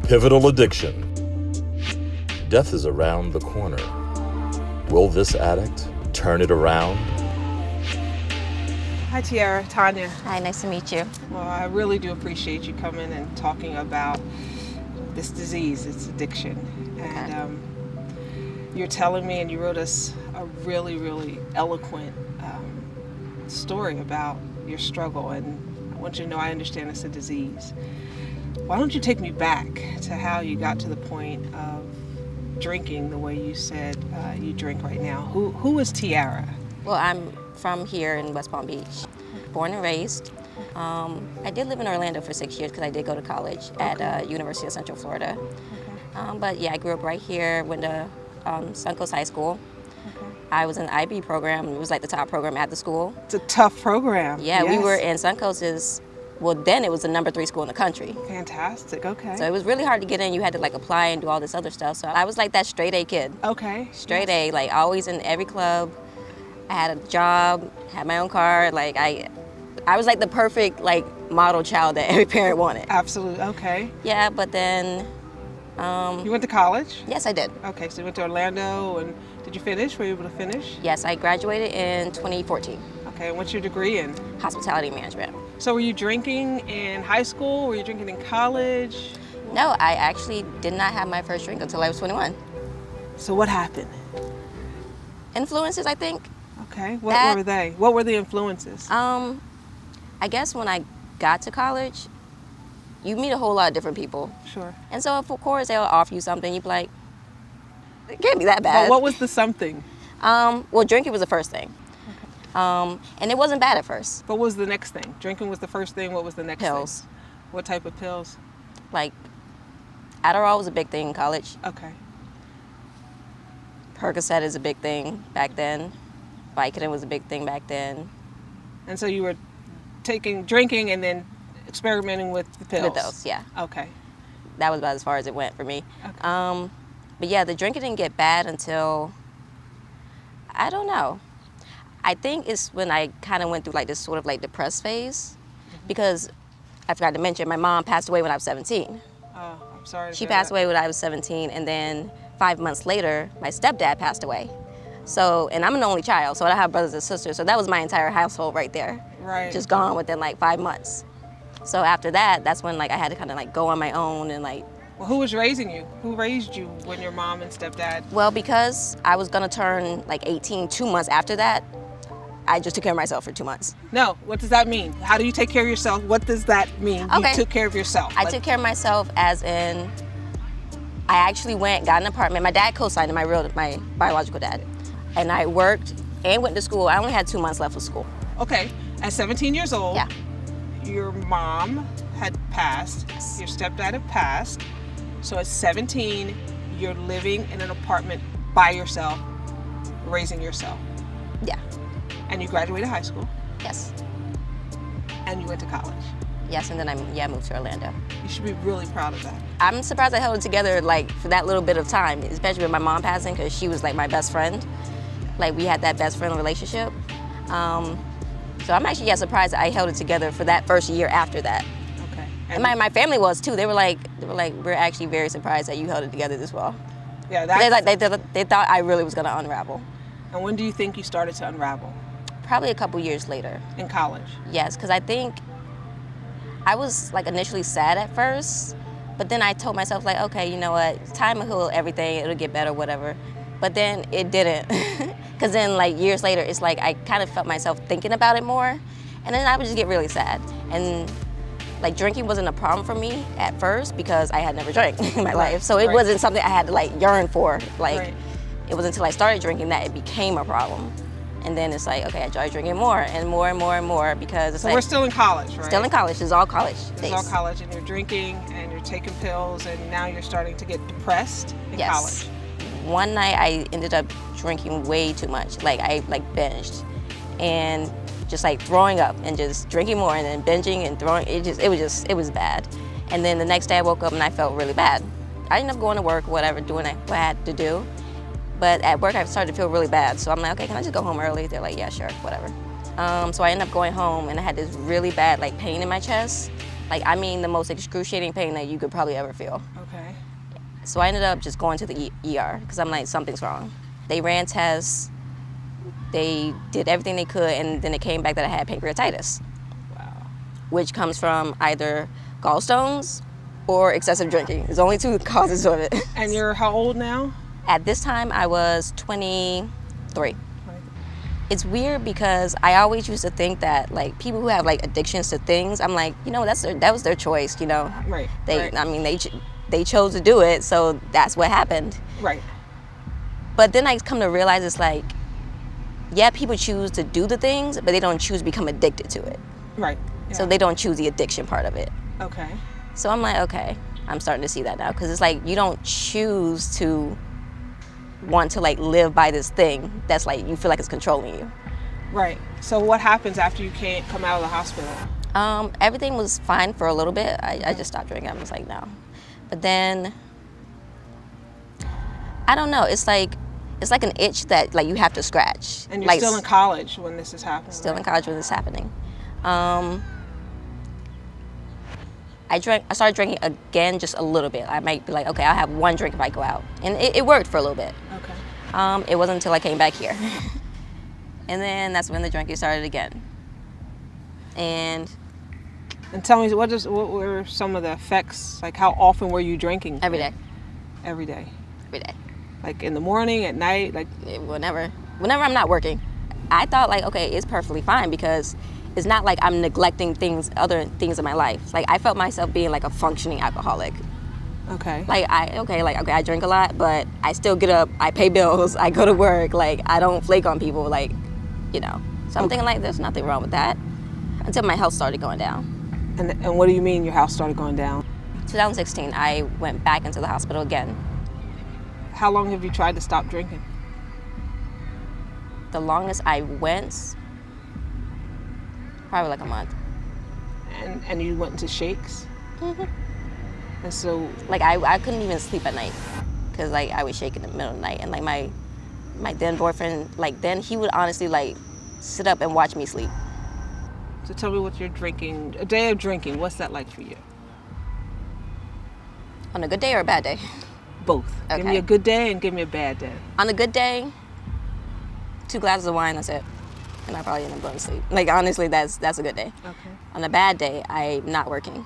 Pivotal addiction. Death is around the corner. Will this addict turn it around? Hi, Tiara. Tanya. Hi, nice to meet you. Well, I really do appreciate you coming and talking about this disease, its addiction. And you're telling me, and you wrote us a really, really eloquent story about your struggle. And I want you to know I understand it's a disease. Why don't you take me back to how you got to the point of drinking the way you said you drink right now? Who is Tiara? Well, I'm from here in West Palm Beach, born and raised. I did live in Orlando for 6 years because I did go to college at University of Central Florida. But yeah, I grew up right here, went to Suncoast High School. I was in the IB program. It was like the top program at the school. It's a tough program. Yeah, yes. We were in Suncoast well, then it was the number 3 school in the country. Fantastic, okay. So it was really hard to get in. You had to like apply and do all this other stuff. So I was like that straight A kid. Okay. Straight A, like always in every club. I had a job, had my own car. Like I was like the perfect like model child that every parent wanted. Absolutely, okay. Yeah, but then. You went to college? Yes, I did. Okay, so you went to Orlando, and did you finish? Were you able to finish? Yes, I graduated in 2014. Okay, and what's your degree in? Hospitality management. So were you drinking in high school? Were you drinking in college? No, I actually did not have my first drink until I was 21. So what happened? Influences, I think. Okay, what were they? What were the influences? I guess when I got to college, you meet a whole lot of different people. Sure. And so, of course, they'll offer you something. You'd be like, it can't be that bad. But what was the something? Well, drinking was the first thing. Okay. And it wasn't bad at first. What was the next thing? Drinking was the first thing. What was the next Pills. thing? What type of pills? Like, Adderall was a big thing in college. Okay. Percocet is a big thing back then. Vicodin was a big thing back then. And so you were drinking and then experimenting with the pills? With those, yeah. Okay. That was about as far as it went for me. Okay. But yeah, the drinking didn't get bad until, I don't know. I think it's when I kind of went through like this sort of like depressed phase, because I forgot to mention, my mom passed away when I was 17. Oh, I'm sorry to She hear passed that. away when I was 17, and then 5 months later, my stepdad passed away. So, and I'm an only child, so I don't have brothers and sisters, so that was my entire household right there. Right. Just gone within like 5 months. So after that, that's when like I had to kind of like go on my own and like. Well, who was raising you? Who raised you when your mom and stepdad? Well, because I was gonna turn like 18 2 months after that, I just took care of myself for 2 months. No, what does that mean? How do you take care of yourself? What does that mean? Okay. You took care of yourself. I took care of myself as in, I actually got an apartment. My dad co-signed it, my biological dad. And I worked and went to school. I only had 2 months left of school. Okay, at 17 years old, Yeah. your mom had passed, Yes. your stepdad had passed. So at 17, you're living in an apartment by yourself, raising yourself. Yeah. And you graduated high school, Yes. and you went to college. Yes, and then I moved to Orlando. You should be really proud of that. I'm surprised I held it together like for that little bit of time, especially with my mom passing, because she was like my best friend. Like we had that best friend relationship. So I'm actually surprised that I held it together for that first year after that. Okay. And my family was too. They were like, we're actually very surprised that you held it together this well. Yeah, They thought I really was gonna unravel. And when do you think you started to unravel? Probably a couple years later. In college? Yes, because I think I was like initially sad at first, but then I told myself like, okay, you know what, time will heal everything, it'll get better, whatever. But then it didn't, because then like years later, it's like I kind of felt myself thinking about it more, and then I would just get really sad. And like drinking wasn't a problem for me at first because I had never drank in my life, so it wasn't something I had to like yearn for. Like it wasn't until I started drinking that it became a problem. And then it's like, okay, I started drinking more and more and more and more because it's so like. We're still in college, right? Still in college. This is all college days. This is all college, and you're drinking and you're taking pills, and now you're starting to get depressed in college. One night I ended up drinking way too much. Like I binged, and just like throwing up and just drinking more and then binging and throwing. It was bad. And then the next day I woke up and I felt really bad. I ended up going to work, whatever, doing what I had to do. But at work, I started to feel really bad. So I'm like, okay, can I just go home early? They're like, yeah, sure, whatever. So I ended up going home, and I had this really bad like pain in my chest. Like, I mean, the most excruciating pain that you could probably ever feel. Okay. So I ended up just going to the ER because I'm like, something's wrong. They ran tests, they did everything they could, and then it came back that I had pancreatitis. Wow. Which comes from either gallstones or excessive drinking. There's only 2 causes of it. And you're how old now? At this time, I was 23. It's weird because I always used to think that like people who have like addictions to things, I'm like, you know, that was their choice, you know. Right. I mean, they chose to do it, so that's what happened. Right. But then I come to realize it's like, yeah, people choose to do the things, but they don't choose to become addicted to it. Right. Yeah. So they don't choose the addiction part of it. Okay. So I'm like, okay, I'm starting to see that now, because it's like you don't choose to want to like live by this thing that's like you feel like it's controlling you. Right. So what happens after you can't come out of the hospital? Everything was fine for a little bit. I just stopped drinking. I was like, no. But then, I don't know. It's like an itch that like you have to scratch. And you're like, still in college when this is happening. Still right? in college when this is happening. I started drinking again just a little bit. I might be like, okay, I'll have 1 drink if I go out. And it worked for a little bit. Okay. It wasn't until I came back here. And then that's when the drinking started again. And tell me, what were some of the effects? Like, how often were you drinking? every day. Every day. Every day. Like in the morning, at night, like. Whenever I'm not working. I thought like, okay, it's perfectly fine because it's not like I'm neglecting other things in my life. Like I felt myself being like a functioning alcoholic. Okay. Like I drink a lot, but I still get up, I pay bills, I go to work, like I don't flake on people, like, you know. So I'm thinking like there's nothing wrong with that until my health started going down. And what do you mean your health started going down? 2016, I went back into the hospital again. How long have you tried to stop drinking? The longest I went, probably like a month. And you went into shakes? Mm-hmm. And so. Like I couldn't even sleep at night because like I would shake in the middle of the night, and like my then boyfriend, like then he would honestly like sit up and watch me sleep. So tell me what you're drinking, a day of drinking, what's that like for you? On a good day or a bad day? Both. Okay. Give me a good day and give me a bad day. On a good day, 2 glasses of wine, that's it. And I probably end up going to sleep. Like honestly, that's a good day. Okay. On a bad day, I'm not working.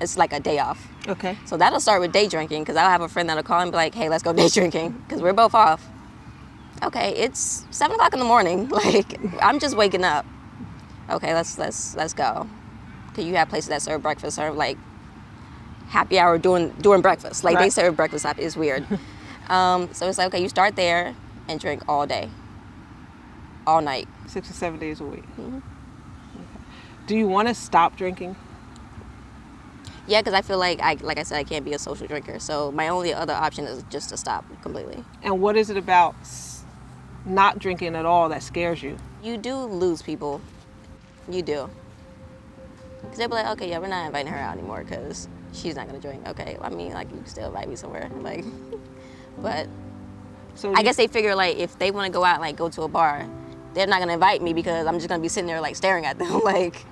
It's like a day off. Okay. So that'll start with day drinking because I'll have a friend that'll call and be like, hey, let's go day drinking because we're both off. Okay, it's 7 o'clock in the morning. Like I'm just waking up. Okay, let's go. Cause you have places that serve breakfast, serve like happy hour during breakfast. Like right. They serve breakfast happy. It's weird. So it's like, okay, you start there and drink all day, all night. 6 or 7 days a week. Mm-hmm. Okay. Do you want to stop drinking? Yeah, because I feel like I said, I can't be a social drinker. So my only other option is just to stop completely. And what is it about not drinking at all that scares you? You do lose people. You do. Because they'll be like, okay, yeah, we're not inviting her out anymore because she's not going to drink. Okay, I mean, like, you can still invite me somewhere. Like, but So I guess they figure, like, if they want to go out, like, go to a bar, they're not going to invite me because I'm just going to be sitting there, like, staring at them, like,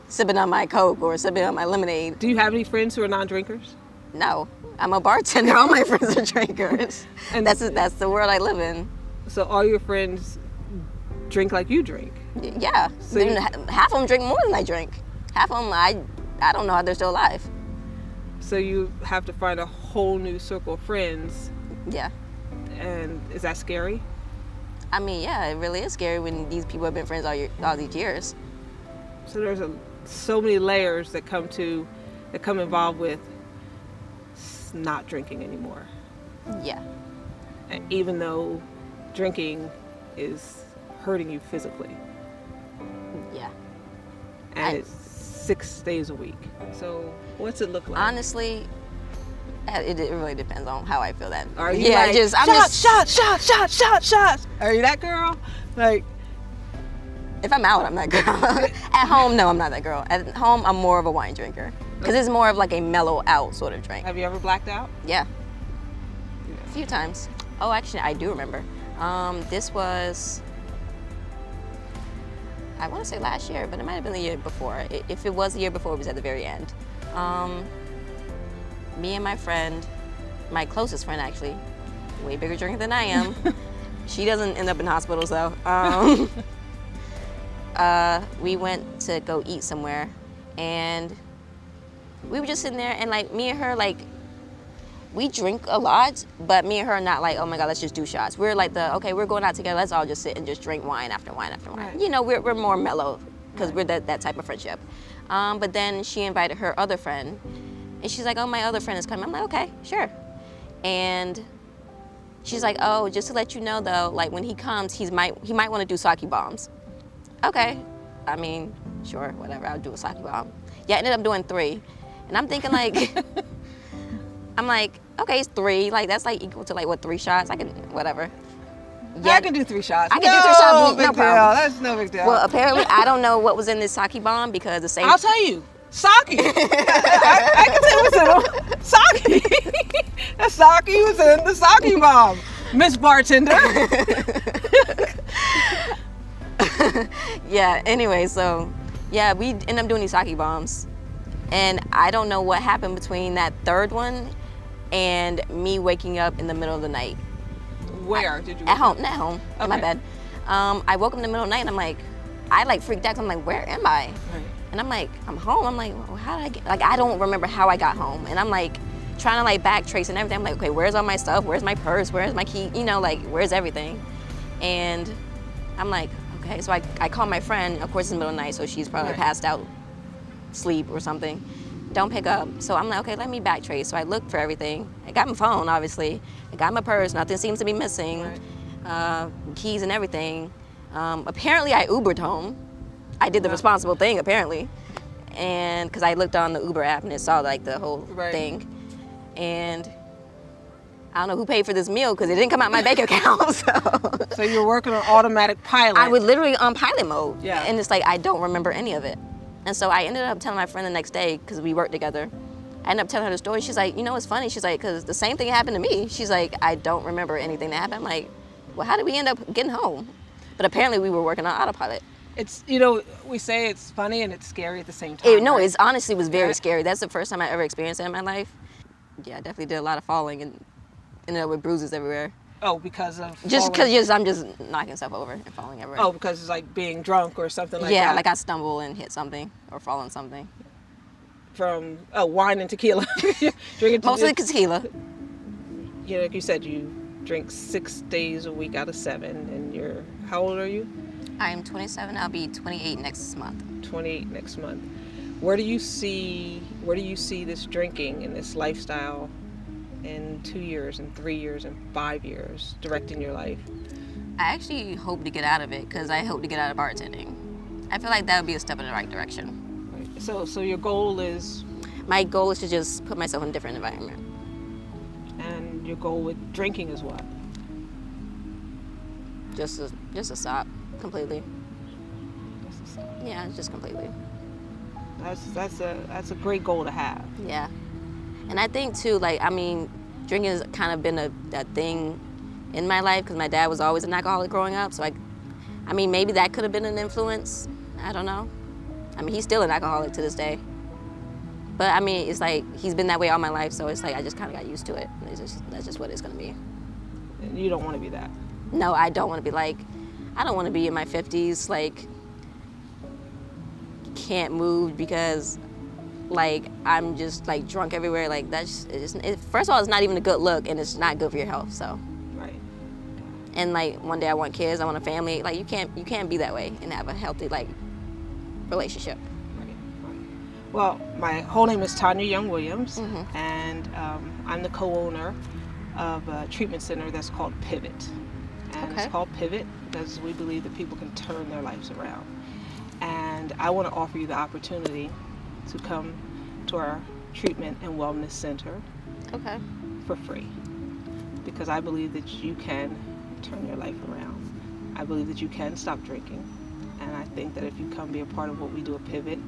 sipping on my Coke or sipping on my lemonade. Do you have any friends who are non-drinkers? No. I'm a bartender. All my friends are drinkers. And that's the world I live in. So all your friends drink like you drink? Yeah. So half of them drink more than I drink. Half of them, I don't know how they're still alive. So you have to find a whole new circle of friends. Yeah. And is that scary? I mean, yeah, it really is scary when these people have been friends all these years. So there's so many layers that come involved with not drinking anymore. Yeah. And even though drinking is hurting you physically. Yeah. And it's 6 days a week. So what's it look like? Honestly, it really depends on how I feel that. Are you yeah, like, shots? Are you that girl? Like, if I'm out, I'm that girl. At home, no, I'm not that girl. At home, I'm more of a wine drinker. Because it's more of like a mellow out sort of drink. have you ever blacked out? Yeah. A few times. Oh, actually, I do remember. This was, I want to say last year, but it might have been the year before. If it was the year before, it was at the very end. me and my friend, my closest friend actually, way bigger drinker than I am. She doesn't end up in hospitals though. We went to go eat somewhere, and we were just sitting there, and like me and her, like we drink a lot, but me and her are not like, oh my God, let's just do shots. We're like okay, we're going out together, let's all just sit and just drink wine after wine after wine. Right. You know, we're more mellow because we're that type of friendship. But then she invited her other friend, and she's like, oh, my other friend is coming. I'm like, okay, sure. And she's like, oh, just to let you know though, like when he comes, he might want to do sake bombs. Okay, I mean, sure, whatever, I'll do a sake bomb. Yeah, I ended up doing 3. And I'm thinking like, I'm like, okay, it's 3. Like that's like equal to like what, 3 shots? I can, whatever. Yeah, I can do 3 shots. I can do 3 shots, big no deal. problem. That's no big deal. Well, apparently I don't know what was in this sake bomb because the same. I'll tell you, sake. I can tell what's in them. Sake. The sake was in the sake bomb, Miss Bartender. Yeah. Anyway, so yeah, we end up doing these sake bombs, and I don't know what happened between that 3rd one and me waking up in the middle of the night. Where did you? At home, not at home, in my Okay. bed. I woke up in the middle of the night and I'm like, I like freaked out. 'Cause I'm like, where am I? Right. And I'm like, I'm home. I'm like, well, how did I get? Like, I don't remember how I got home. And I'm like, trying to like backtrace and everything. I'm like, okay, where's all my stuff? Where's my purse? Where's my key? You know, like, where's everything? And I'm like, okay. So I call my friend. Of course, it's the middle of the night, so she's probably Right. passed out, sleep or something. Don't pick up. So I'm like, okay, let me backtrace. So I looked for everything. I got my phone, obviously. I got my purse. Nothing seems to be missing. Right. Keys and everything. Apparently, I Ubered home. I did the responsible thing, apparently. And because I looked on the Uber app and it saw like the whole Right. thing. And I don't know who paid for this meal because it didn't come out my bank account. So you're working on automatic pilot. I was literally on pilot mode. Yeah. And it's like, I don't remember any of it. And so I ended up telling my friend the next day, because we worked together. I ended up telling her the story. She's like, you know what's funny? She's like, because the same thing happened to me. She's like, I don't remember anything that happened. I'm like, well, how did we end up getting home? But apparently we were working on autopilot. It's, you know, we say it's funny and it's scary at the same time. No, right? it honestly was very Right. scary. That's the first time I ever experienced it in my life. Yeah, I definitely did a lot of falling and ended up with bruises everywhere. Oh, because of Just falling? because I'm just knocking stuff over and falling everywhere. Oh, because it's like being drunk or something like yeah, that. like I stumble and hit something or fall on something. From wine and tequila. Drinking Mostly tequila. You know, like you said, you drink 6 days a week out of 7, and you're, how old are you? I am 27. I'll be 28 next month. 28 next month. Where do you see this drinking and this lifestyle in 2 years and 3 years and 5 years directing your life? I actually hope to get out of it because I hope to get out of bartending. I feel like that would be a step in the right direction. Right. So your goal is, My goal is to just put myself in a different environment. and your goal with drinking is what? Just to stop completely. Yeah, just completely. That's a great goal to have. Yeah. And I think too, like, I mean, drinking has kind of been a thing in my life because my dad was always an alcoholic growing up. So I mean, maybe that could have been an influence. I don't know. I mean, he's still an alcoholic to this day. But I mean, it's like he's been that way all my life, so it's like I just kind of got used to it. That's just what it's gonna be. And you don't want to be that. No, I don't want to be like, I don't want to be in my 50s, like, can't move because, like, I'm just, like, drunk everywhere. Like, first of all, it's not even a good look, and it's not good for your health, so. Right. And, like, one day I want kids, I want a family. Like, you can't be that way and have a healthy, like, relationship. Well, my whole name is Tanya Young-Williams, Mm-hmm. and I'm the co-owner of a treatment center that's called Pivot. And Okay. it's called Pivot because we believe that people can turn their lives around. And I want to offer you the opportunity to come to our treatment and wellness center Okay. for free, because I believe that you can turn your life around. I believe that you can stop drinking, and I think that if you come be a part of what we do at Pivot,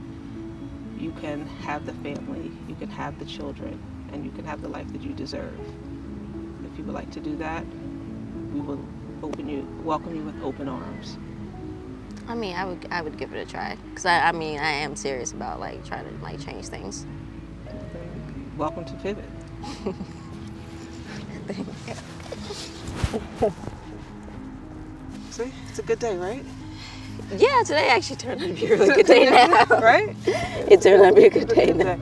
you can have the family, you can have the children, and you can have the life that you deserve. If you would like to do that, we will welcome you with open arms. I mean, I would give it a try because I mean, I am serious about, like, trying to, like, change things. welcome to Pivot. See, it's a good day, right? Yeah, today actually turned out to be a really good day now. Right? It turned out to be a good day now.